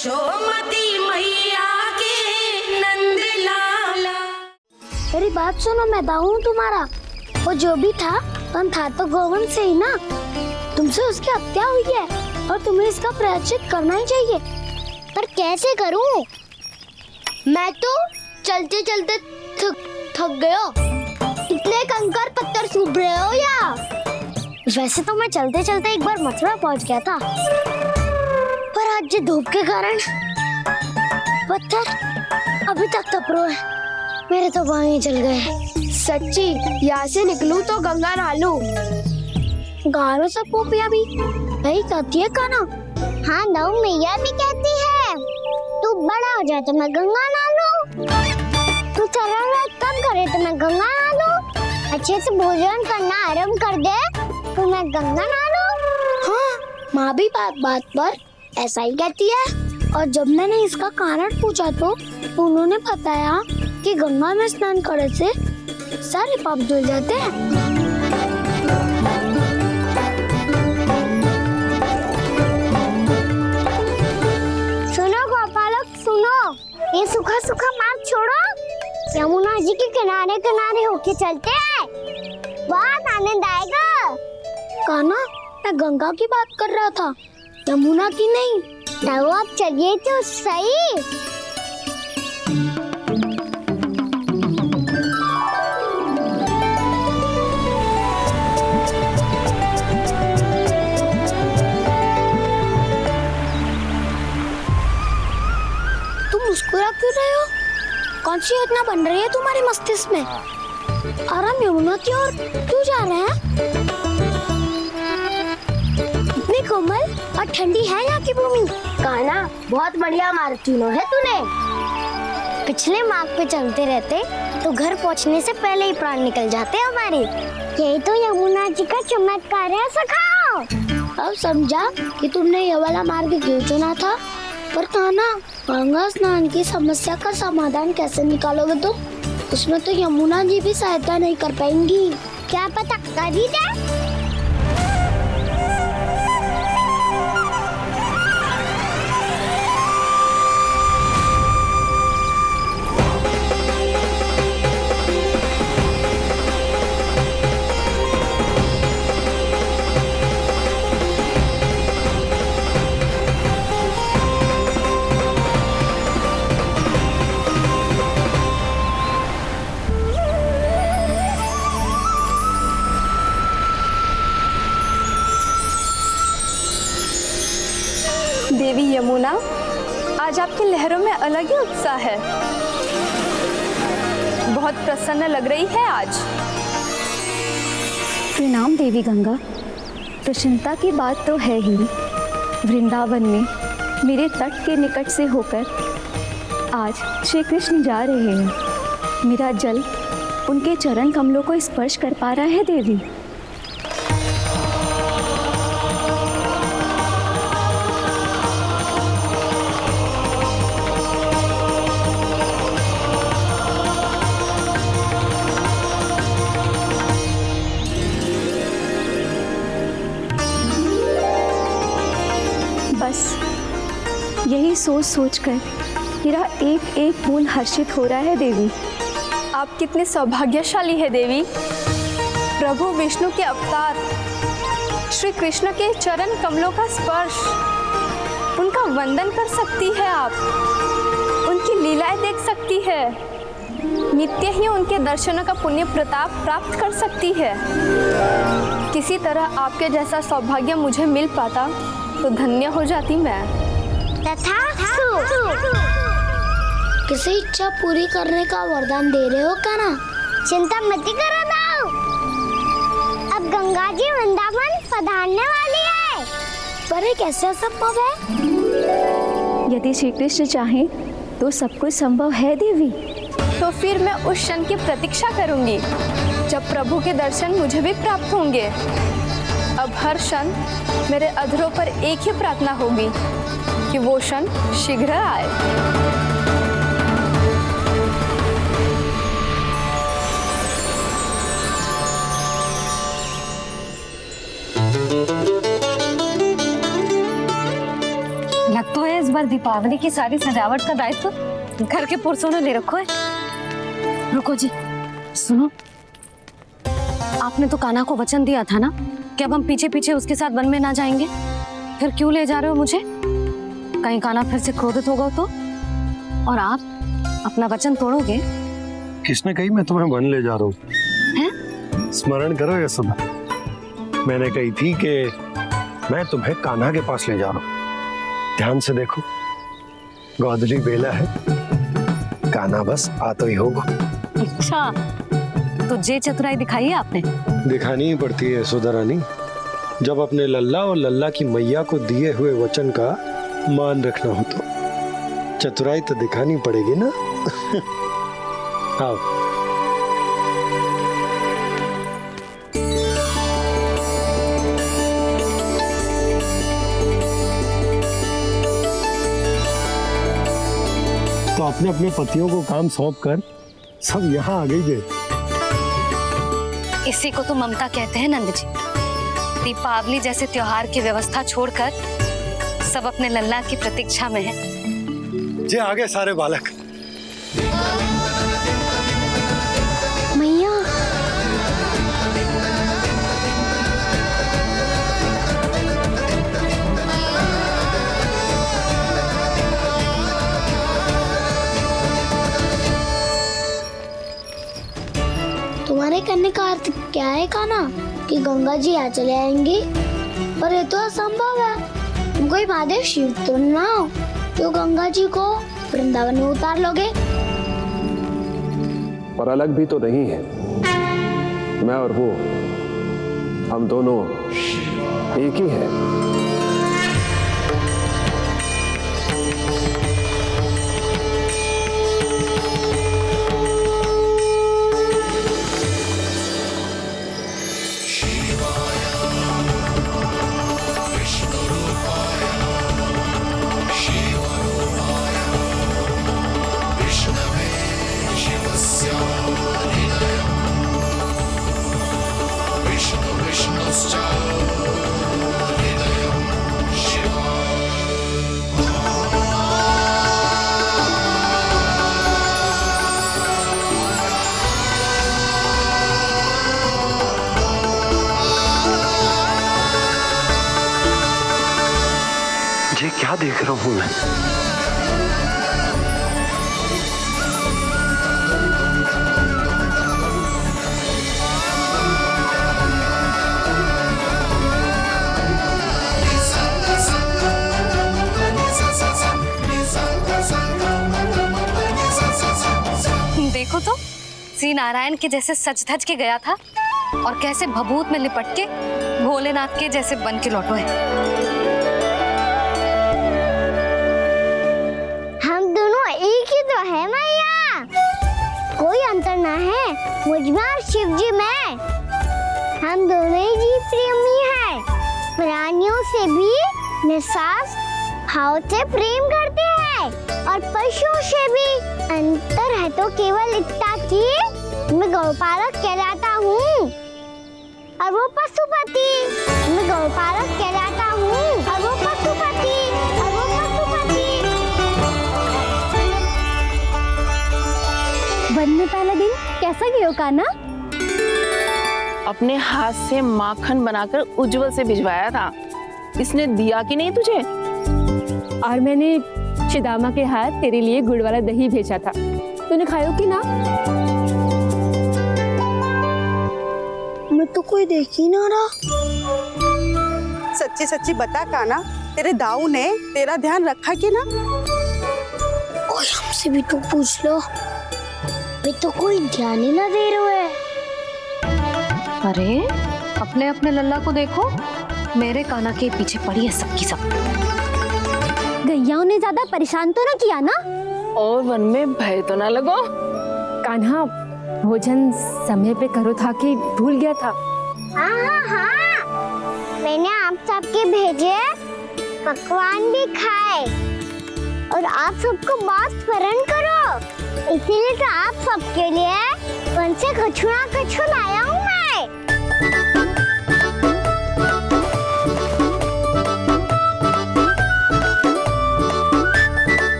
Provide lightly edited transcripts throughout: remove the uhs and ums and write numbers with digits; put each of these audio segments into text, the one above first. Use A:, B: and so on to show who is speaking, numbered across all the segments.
A: यशोमती मैया के नंद लाला।
B: मेरी बात सुनो, मैं दाऊ हूँ तुम्हारा। वो जो भी था था तो गोवंश से ही ना। तुमसे उसकी हत्या हुई है और तुम्हें इसका प्रायश्चित करना ही चाहिए। पर कैसे करूं? मैं तो चलते चलते थक गया। इतने कंकर पत्थर सूख रहे हो या? वैसे तो मैं चलते चलते एक बार मथुरा पहुंच गया था, पर आज ये धूप के कारण पत्थर अभी तक तप रहे हैं। मेरे तो पाँव ही जल गए।
C: सच्ची, यहाँ से निकलूं तो गंगा नहा लूं।
B: गारो सब पोपिया भी यही कहती है काना। हाँ दाऊ मैया भी कहती है, तू बड़ा हो जाए तो मैं गंगा नहा लूं, तू चरण व्रत कब करे तो मैं गंगा नहा लूं, अच्छे से भोजन करना आरंभ कर दे तो मैं गंगा नहा लूं। हाँ, माँ भी बात बात पर ऐसा ही कहती है। और जब मैंने इसका कारण पूछा तो उन्होंने बताया कि गंगा में स्नान करने से सारे पाप धुल जाते हैं। सुनो गोपालक सुनो, ये सूखा सूखा मार्ग छोड़ो, यमुना जी के किनारे किनारे होके चलते हैं, बहुत आनंद आएगा। कान्हा, मैं गंगा की बात कर रहा था, यमुना की नहीं। दाऊ आप चलिए तो सही। मुस्कुरा क्यों रहे हो? कौन सी योजना बन रही है तुम्हारे मस्तिष्क में? और हम यमुना की ओर क्यों जा रहे हैं? इतनी कोमल और ठंडी है यहाँ की भूमि।
C: कान्हा, बहुत बढ़िया मार्ग चुना है तूने।
B: पिछले मार्ग पे चलते रहते तो घर पहुँचने से पहले ही प्राण निकल जाते हमारे। यही तो यमुना जी का चमत्कार है सखाओ। अब समझा कि तुमने ये वाला मार्ग क्यों चुना था। पर कान्हा, गंगा स्नान की समस्या का समाधान कैसे निकालोगे तुम? उसमें तो यमुना जी भी सहायता नहीं कर पाएंगी। क्या पता कर ही दे।
D: देवी यमुना, आज आपकी लहरों में अलग ही उत्साह है। बहुत प्रसन्न लग रही है आज।
E: प्रणाम देवी गंगा। प्रसन्नता की बात तो है ही। वृंदावन में मेरे तट के निकट से होकर आज श्री कृष्ण जा रहे हैं। मेरा जल उनके चरण कमलों को स्पर्श कर पा रहा है देवी। बस यही सोच सोचकर मेरा एक एक मूल हर्षित हो रहा है देवी।
D: आप कितने सौभाग्यशाली है देवी। प्रभु विष्णु के अवतार श्री कृष्ण के चरण कमलों का स्पर्श, उनका वंदन कर सकती है आप, उनकी लीलाएं देख सकती है, नित्य ही उनके दर्शनों का पुण्य प्रताप प्राप्त कर सकती है। किसी तरह आपके जैसा सौभाग्य मुझे मिल पाता तो धन्य हो जाती मैं।
B: किसी इच्छा पूरी करने का वरदान दे रहे हो कान्हा? चिंता मत करो दाऊ, अब गंगा जी वृंदावन पधारने वाली है। पर ये कैसे संभव है?
E: यदि श्री कृष्ण चाहे तो सब कुछ संभव है देवी।
D: तो फिर मैं उस क्षण की प्रतीक्षा करूंगी जब प्रभु के दर्शन मुझे भी प्राप्त होंगे। अब हर क्षण मेरे अधरों पर एक ही प्रार्थना होगी कि वो क्षण शीघ्र आए।
F: बार दीपावली की सारी सजावट का दायित्व घर के पुरुषों ने ले रखो है। रुको जी, सुनो, आपने तो कान्हा को वचन दिया था ना कि अब हम पीछे पीछे उसके साथ वन में ना जाएंगे, फिर क्यों ले जा रहे हो मुझे? कहीं कान्हा फिर से क्रोधित होगा तो? और आप अपना वचन तोड़ोगे?
G: किसने कही मैं तुम्हें वन ले जा रहा हूँ? स्मरण करो यशोदा, मैंने कही थी कि मैं तुम्हें कान्हा के पास ले जा रहा हूँ। ध्यान से देखो, गोधली बेला है, कान्हा बस आ तो ही होगा।
F: अच्छा, तो जे चतुराई दिखाई है आपने?
G: दिखानी ही पड़ती है यशोदा रानी, जब अपने लल्ला और लल्ला की मैया को दिए हुए वचन का मान रखना हो तो चतुराई तो दिखानी पड़ेगी ना। आओ। तो अपने अपने पतियों को काम सौंप कर सब यहाँ आ गई थे।
F: इसी को तो ममता कहते हैं नंद जी। दीपावली जैसे त्योहार की व्यवस्था छोड़कर सब अपने लल्ला की प्रतीक्षा में हैं।
G: जे आगे सारे बालक।
B: मैया, तुम्हारे करने का अर्थ क्या है कान्हा? कि गंगा जी यहाँ चले आएंगी? पर ये तो असंभव है। तुम कोई महादेव शिव तो ना हो तो गंगा जी को वृंदावन में उतार लोगे?
H: पर अलग भी तो नहीं है, मैं और वो, हम दोनों एक ही हैं।
G: ये क्या देख रहा हूँ मैं?
F: देखो तो, श्री नारायण के जैसे सच धज के गया था और कैसे भभूत में लिपट के भोलेनाथ के जैसे बन के लौटो है।
B: हम दोनों एक ही तो है मैया, कोई अंतर ना है मुझ में और शिव जी में। हम दोनों ही जीव प्रेमी हैं, प्राणियों से भी निस्सास भाव से प्रेम करते हैं और पशुओं से भी। अंतर है तो केवल इतना कि मैं गौपालक कहलाता हूँ और वो पशुपति। मैं गौपालक कहलाता हूँ और वो पशुपति।
E: वन में पहला दिन कैसा गया कान्हा?
I: अपने हाथ से माखन बनाकर उज्जवल से भिजवाया था। इसने दिया कि नहीं तुझे?
E: और मैंने शिदामा के हाथ तेरे लिए गुड़ वाला दही भेजा था, तूने खायो कि ना?
B: मैं तो कोई देख ही ना रहा।
J: सच्ची सच्ची बता कान्हा, तेरे दाऊ ने तेरा ध्यान रखा कि ना?
B: कोई हमसे भी तो पूछ लो, वे तो कोई ध्यान ही ना दे रहे हैं।
F: अरे अपने अपने लल्ला को देखो, मेरे कान्हा के पीछे पड़ी है सबकी सब।
E: गैयाओं ने ज्यादा परेशान तो ना किया ना?
I: और वन में भय तो ना लगो?
E: कान्हा भोजन समय पे करो था कि भूल गया था?
B: हाँ, मैंने आप सबके भेजे पकवान भी खाए और आप सबको बात स्मरण करो, इसीलिए तो आप सबके लिए वन से कुछ ना कुछ लाया हूँ मैं।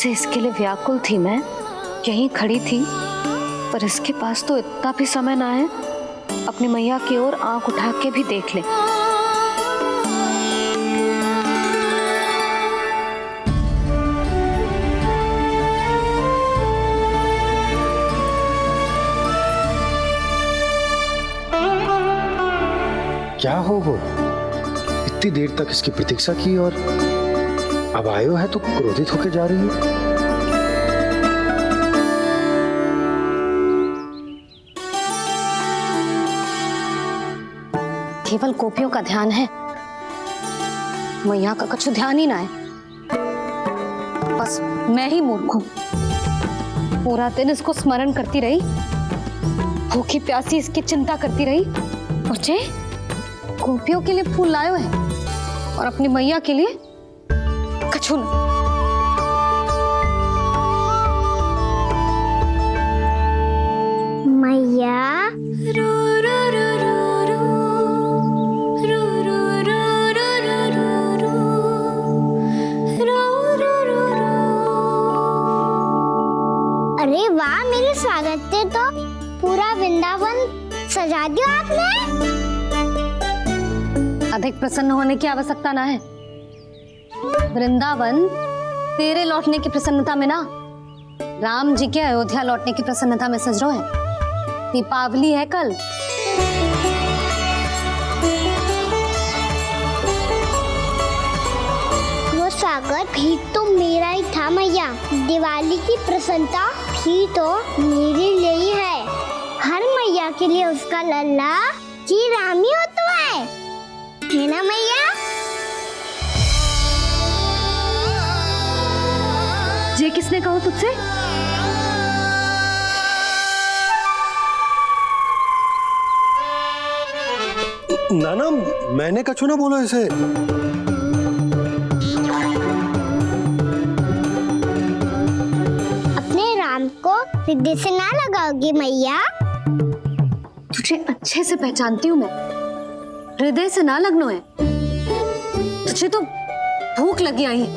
F: से इसके लिए व्याकुल थी मैं, यहीं खड़ी थी, पर इसके पास तो इतना भी समय ना है अपनी मैया की ओर आंख उठा के भी देख ले।
G: क्या हो वो? इतनी देर तक इसकी प्रतीक्षा की और अब आयो है तो क्रोधित होकर जा रही है।
F: केवल गोपियों का ध्यान है, मैया का कुछ ध्यान ही ना है। बस मैं ही मूर्ख हूं, पूरा दिन इसको स्मरण करती रही, भूखी प्यासी इसकी चिंता करती रही, और जे गोपियों के लिए फूल लायो है और अपनी मैया के लिए कछु न।
B: मैया अरे वाह, मेरे स्वागत पे तो पूरा वृंदावन सजा दिया आपने।
F: अधिक प्रसन्न होने की आवश्यकता ना है। वृंदावन तेरे लौटने की प्रसन्नता में ना, राम जी के अयोध्या लौटने की प्रसन्नता में सज रहा है। दीपावली है कल।
B: वो स्वागत भी तो मेरा ही था मैया। दिवाली की प्रसन्नता भी तो मेरे लिए ही है। हर मैया के लिए उसका लल्ला जी राम ही होता है ना मैया?
F: ये किसने कहा तुझसे?
G: नाना, मैंने कछु ना बोला इसे।
B: अपने राम को हृदय से ना लगाओगी मैया?
F: तुझे अच्छे से पहचानती हूँ मैं, हृदय से ना लगनो है। तुझे तो भूख लगी आई है,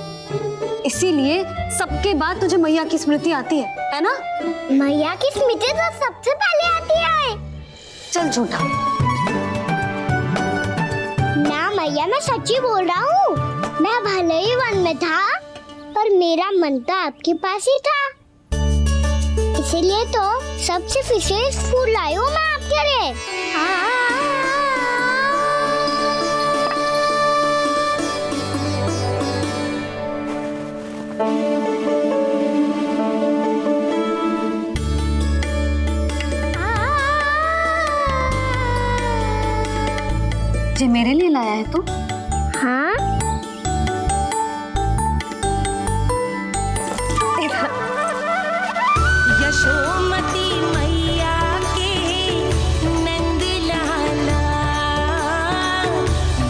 F: इसीलिए सबके बाद तुझे मैया की स्मृति आती है ना?
B: मैया की स्मृति तो सबसे पहले आती है।
F: चल झूठा।
B: ना मैया, मैं सच्ची बोल रहा हूँ। मैं भले ही वन में था, पर मेरा मन तो आपके पास ही था। इसीलिए तो सबसे विशेष फूल लाई हूँ मैं आपके लिए।
F: ये मेरे लिए लाया है तू?
B: हाँ,
A: यशोमती मैया के नंद लाला,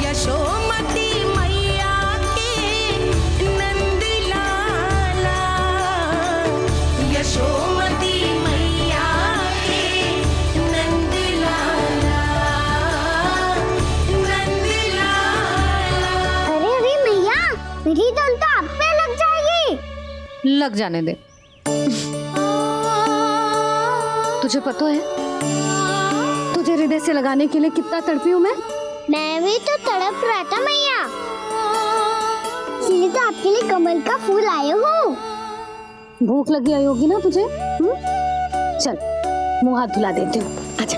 A: यशोमती मैया के नंद लाला, यशोमती मैया के नंद लाला, नंद लाला।
B: अरे अरे मैया, मेरी धुन तो आप पे लग जाएगी।
F: लग जाने दे। तुझे पता है तुझे हृदय से लगाने के लिए कितना तड़पी हूँ
B: मैं भी तो तड़प रहा था मैया, इसलिए तो आपके लिए कमल का फूल आए हूँ।
F: भूख लगी आई होगी ना तुझे? चल मुंह हाथ धुला देती हूँ, आजा।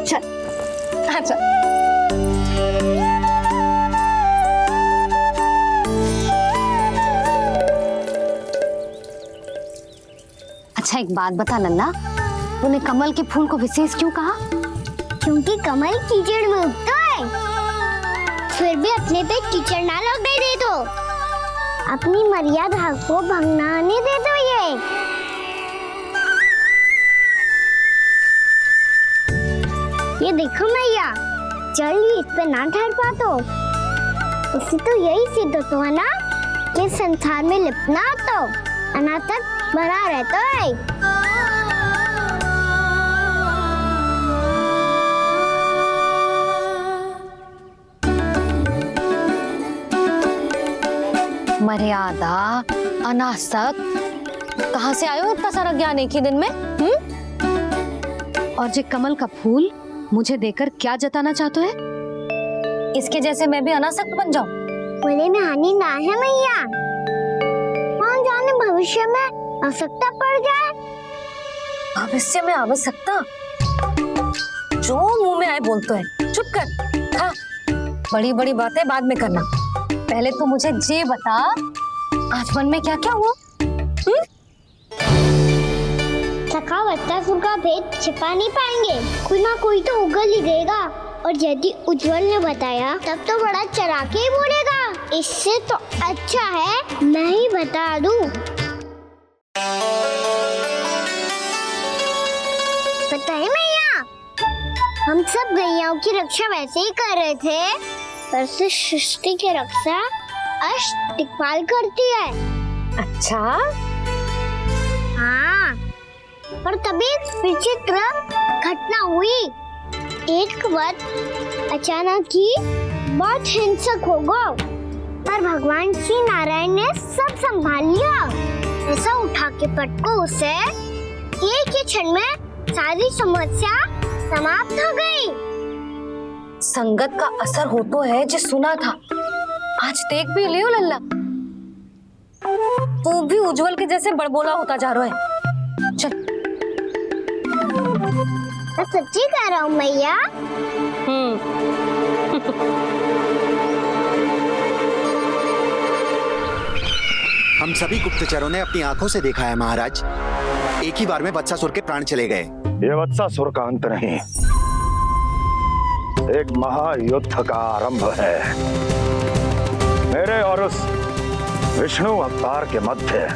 F: चल आजा। अच्छा एक बात बता नन्ना, तूने कमल के फूल को विशेष क्यों कहा?
B: क्योंकि कमल कीचड़ में उगता है, फिर भी अपने पे कीचड़ ना लगने दे दो। अपनी मर्यादा को भंग ना आने दे दो। ये देखो मैया, जल इस पे ना ठहर पा तो उसी तो यही सिद्ध होता है ना कि संसार में लिपना तो अनाथ तक बना रहता है।
F: मर्यादा, अनासक, कहाँ से आयो इतना सारा ज्ञान एक ही दिन में? और जे कमल का फूल मुझे देकर क्या जताना चाहते है? इसके जैसे मैं भी अनासक्त बन जाऊं?
B: बोले में हानि ना है मैया, कौन जाने भविष्य में आवश्यकता पड़ जाए।
F: भविष्य में आवश्यकता? जो मुंह में आए बोलते हैं, चुप कर। हाँ, बड़ी बड़ी बातें बाद में करना, पहले तो मुझे ये बता आज मन में क्या क्या हुआ?
B: सखावत्तासुर का भेद छिपा नहीं पाएंगे, कोई ना कोई तो उगल ही देगा। और यदि उज्जवल ने बताया तब तो बड़ा चलाके ही बोलेगा। इससे तो अच्छा है मैं ही बता दूं। पता है मैया, हम सब गैयाओं की रक्षा वैसे ही कर रहे थे, पर से सृष्टि की रक्षा अष्ट दिक्पाल करती है।
F: अच्छा,
B: हाँ, पर तभी एक विचित्र घटना हुई। एक वक्त अचानक ही बहुत हिंसक हो गया, पर भगवान श्री नारायण ने सब संभाल लिया। ऐसा उठा के पटको उसे, एक ही क्षण में सारी समस्या समाप्त हो गई।
F: संगत का असर हो तो है जो सुना था, आज देख भी लियो लल्ला, तू भी उज्जवल के जैसे बड़बोला होता जा रहा है। चल,
B: मैं सच्ची कह रहा हूँ मैया।
K: हम सभी गुप्तचरों ने अपनी आंखों से देखा है महाराज, एक ही बार में वत्सासुर के प्राण चले गए।
G: ये वत्सासुर का अंत नहीं, एक महायुद्ध का आरंभ है। मेरे और उस विष्णु अवतार के मध्य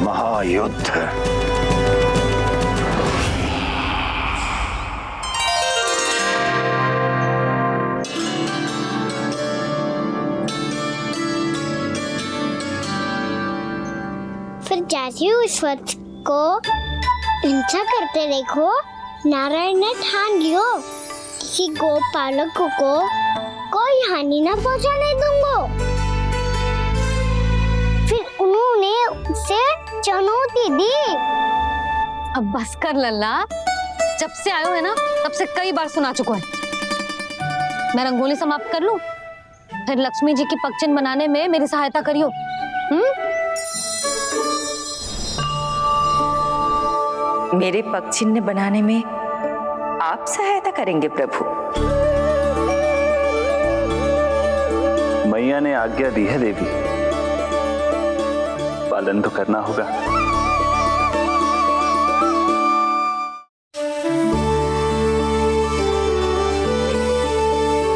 G: महायुद्ध।
B: फिर जैसे ही उस वक्त को हिंसा करते देखो, नारायण ने ठान लियो किसी गोपालक को कोई हानि न पहुंचाने दूंगा। फिर उन्होंने उसे चुनौती दी।
F: अब बस कर लल्ला, जब से आयो है ना तब से कई बार सुना चुका है। मैं रंगोली समाप्त कर लूं, फिर लक्ष्मी जी की पगचिन बनाने में मेरी सहायता करियो।
L: मेरे पगचिन्ह बनाने में आप सहायता करेंगे प्रभु?
M: मैया ने आज्ञा दी है देवी, पालन तो करना होगा।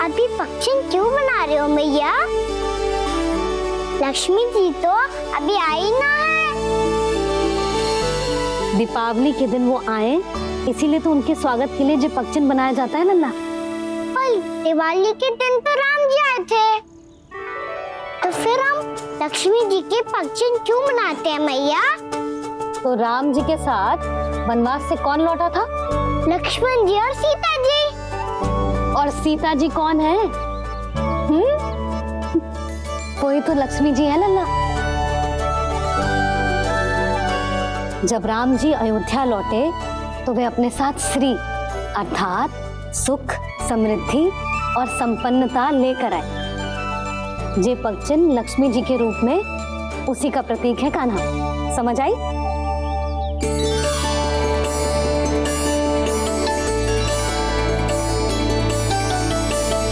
B: अभी पगचिन क्यों बना रहे हो मैया? लक्ष्मी जी तो अभी आई ना है।
F: दीपावली के दिन वो आए, इसीलिए तो उनके स्वागत के लिए जो पगचिन बनाया जाता है लल्ला।
B: पर दिवाली के दिन तो राम जी आए थे, तो फिर हम लक्ष्मी जी के पगचिन क्यों बनाते हैं मैया?
F: तो राम जी के साथ वनवास से कौन लौटा था?
B: लक्ष्मण जी और सीता जी।
F: और सीता जी कौन है? कोई तो लक्ष्मी जी है लल्ला। जब राम जी अयोध्या लौटे तो वे अपने साथ श्री अर्थात सुख, समृद्धि और संपन्नता लेकर आए। जे पगचिन लक्ष्मी जी के रूप में उसी का प्रतीक है कान्हा। समझ आई?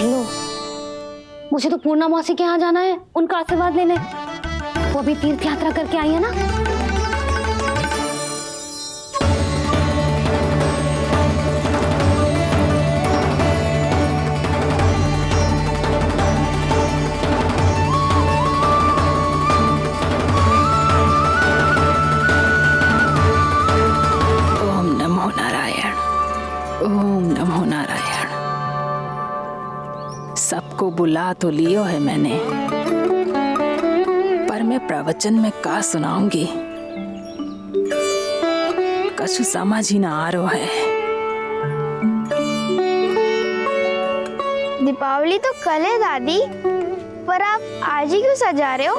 F: लो, मुझे तो पूर्णा मौसी के यहाँ जाना है, उनका आशीर्वाद लेने। वो अभी तीर्थ यात्रा करके आई है ना।
L: सबको बुला तो लियो है मैंने, पर मैं प्रवचन में का सुनाऊंगी, कछु समझ ही ना आ रहा है।
C: दीपावली तो कल है दादी, पर आप आज ही क्यों सजा रहे हो?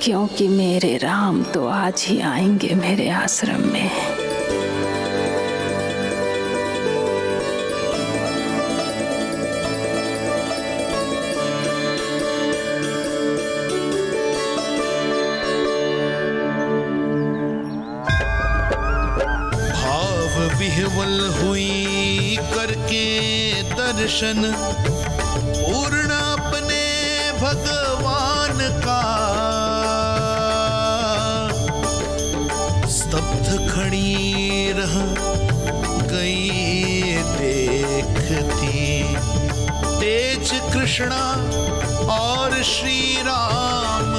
I: क्योंकि मेरे राम तो आज ही आएंगे मेरे आश्रम में।
N: भाव विह्वल हुई करके दर्शन पूर्ण अपने भगवान का, स्तब्ध खड़ी रह गई देखती तेज कृष्णा और श्री राम